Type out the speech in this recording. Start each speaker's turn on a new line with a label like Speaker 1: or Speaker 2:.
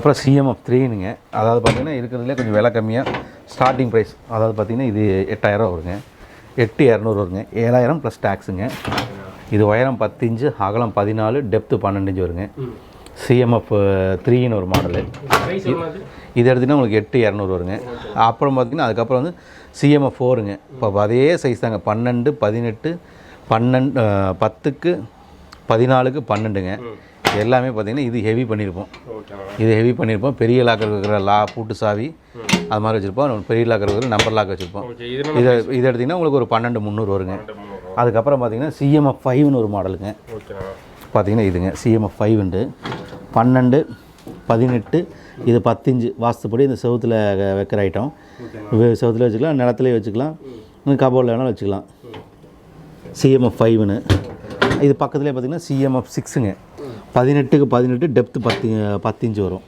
Speaker 1: அப்புறம் சிஎம்எஃப் 3னுங்க. அதாவது பார்த்திங்கன்னா இருக்கிறதுலே கொஞ்சம் விலை கம்மியாக ஸ்டார்டிங் ப்ரைஸ். அதாவது பார்த்திங்கன்னா இது 8000 வருங்க, 8200 வருங்க, 7000 ப்ளஸ் டேக்ஸுங்க. இது உயரம் 10 இன்ச்சு, அகலம் 14, டெப்த்து 12 இன்ச்சு வருங்க. சிஎம்எஃப் 3ன்னு ஒரு மாடலு. இது எடுத்திங்கன்னா உங்களுக்கு 8200 வருங்க. அப்புறம் பார்த்திங்கன்னா அதுக்கப்புறம் வந்து சிஎம்எஃப் 4ங்க. இப்போ அதே சைஸ் தாங்க, 12, 18, 10க்கு 14க்கு 12ங்க. எல்லாமே பார்த்திங்கன்னா இது ஹெவி பண்ணியிருப்போம். பெரிய லாக்கர் இருக்கிற பூட்டு சாவி அது மாதிரி வச்சுருப்போம். பெரிய லாக்கர் இருக்கிற நம்பர் லாக் வச்சுருப்போம். இது எடுத்திங்கன்னா உங்களுக்கு ஒரு 12300 வருங்க. அதுக்கப்புறம் பார்த்திங்கன்னா சிஎம்எஃப் 5ன்னு ஒரு மாடலுங்க. பார்த்திங்கன்னா இதுங்க சிஎம்எஃப் 5 12, 18, இது 10 இன்ச்சு வாஸ்துப்படி இந்த செவுத்தில் வைக்கிற ஐட்டம். செவுத்தில் வச்சுக்கலாம், நிலத்துலேயே வச்சுக்கலாம், கபோர்டில் வேணாலும் வச்சுக்கலாம். சிஎம்எஃப் 5ன்னு. இது பக்கத்துலேயே பார்த்திங்கன்னா சிஎம்எஃப் 6ங்க. 18க்கு 18, டெப்த்து 10 இன்ச்சு வரும்.